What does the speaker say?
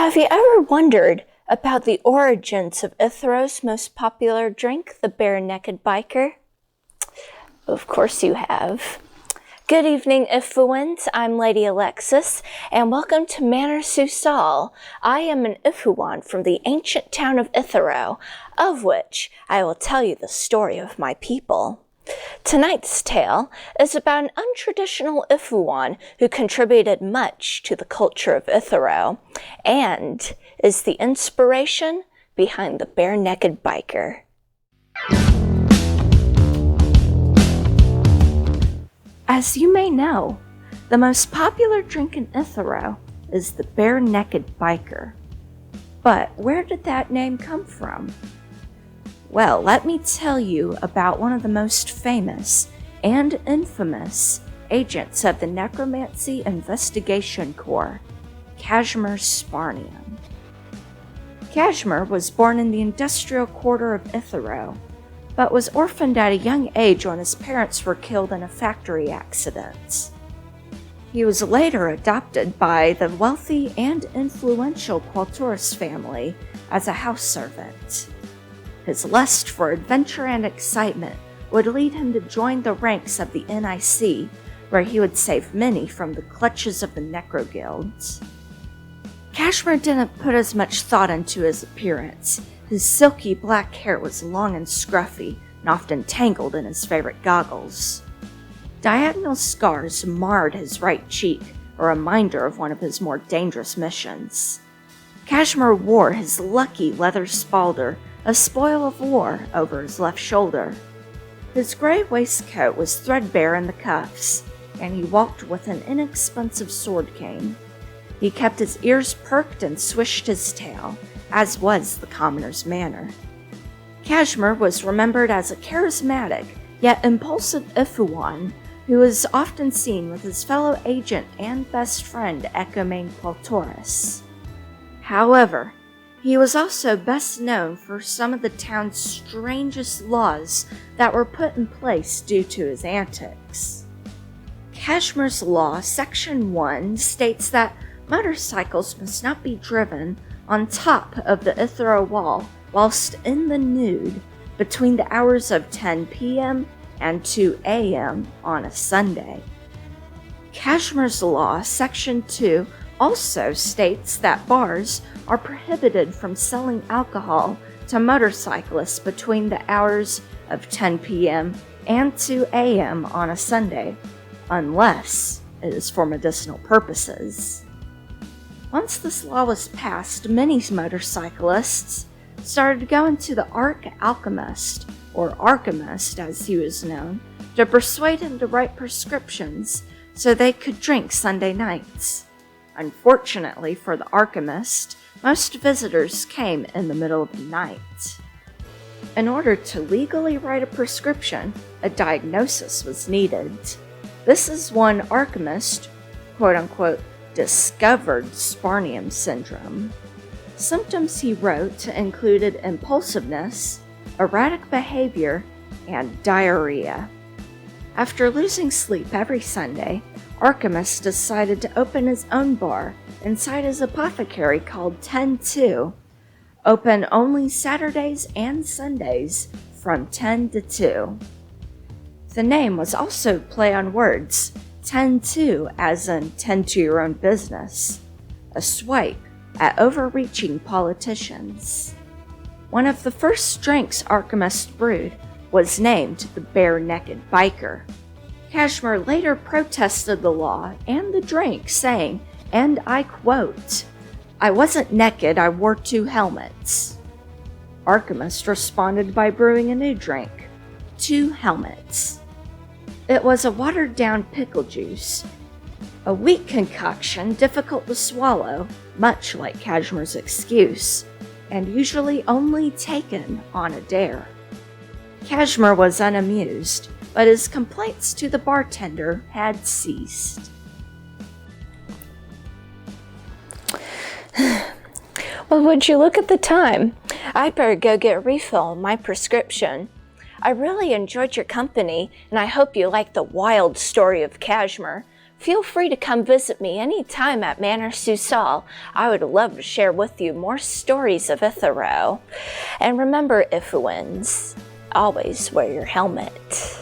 Have you ever wondered about the origins of Ithoro's most popular drink, the bare-naked biker? Of course you have. Good evening, Iphuans. I'm Lady Alexis, and welcome to Manor, Sous-sol. I am an Iphuan from the ancient town of Ithoro, of which I will tell you the story of my people. Tonight's tale is about an untraditional Iphuan who contributed much to the culture of Ithoro and is the inspiration behind the bare-naked biker. As you may know, the most popular drink in Ithoro is the bare-naked biker. But where did that name come from? Well, let me tell you about one of the most famous and infamous agents of the Necromancy Investigation Corps, Kashmurr Sparnium. Kashmurr was born in the industrial quarter of Ithoro, but was orphaned at a young age when his parents were killed in a factory accident. He was later adopted by the wealthy and influential Qualtoris family as a house servant. His lust for adventure and excitement would lead him to join the ranks of the NIC, where he would save many from the clutches of the necro guilds. Kashmurr didn't put as much thought into his appearance. His silky black hair was long and scruffy, and often tangled in his favorite goggles. Diagonal scars marred his right cheek, a reminder of one of his more dangerous missions. Kashmurr wore his lucky leather spalder, a spoil of war, over his left shoulder. His gray waistcoat was threadbare in the cuffs, and he walked with an inexpensive sword cane. He kept his ears perked and swished his tail, as was the commoner's manner. Kashmurr was remembered as a charismatic, yet impulsive Iphuan, who was often seen with his fellow agent and best friend Echomane Qualtoris. However, he was also best known for some of the town's strangest laws that were put in place due to his antics. Kashmurr's Law, Section 1, states that motorcycles must not be driven on top of the Ithoro wall whilst in the nude between the hours of 10 p.m. and 2 a.m. on a Sunday. Kashmurr's Law, Section 2, also states that bars are prohibited from selling alcohol to motorcyclists between the hours of 10 p.m. and 2 a.m. on a Sunday, unless it is for medicinal purposes. Once this law was passed, many motorcyclists started going to the Alchemist, or Archimist as he was known, to persuade him to write prescriptions so they could drink Sunday nights. Unfortunately for the Archimist, most visitors came in the middle of the night. In order to legally write a prescription, a diagnosis was needed. This is when Archimist, quote-unquote, discovered Sparnium syndrome. Symptoms he wrote included impulsiveness, erratic behavior, and diarrhea. After losing sleep every Sunday, Archimist decided to open his own bar inside his apothecary called 10-2, open only Saturdays and Sundays from 10 to 2. The name was also play on words, 10-2 as in tend to your own business, a swipe at overreaching politicians. One of the first drinks Archimist brewed was named the bare-naked biker. Kashmurr later protested the law and the drink, saying, and I quote, "I wasn't naked, I wore 2 helmets." Archimist responded by brewing a new drink, 2 helmets. It was a watered-down pickle juice, a weak concoction difficult to swallow, much like Kashmurr's excuse, and usually only taken on a dare. Kashmurr was unamused, but his complaints to the bartender had ceased. Well, would you look at the time? I'd better go get a refill on my prescription. I really enjoyed your company, and I hope you like the wild story of Kashmurr. Feel free to come visit me anytime at Manor Sous-sol. I would love to share with you more stories of Ithoro. And remember, Iphuans, always wear your helmet.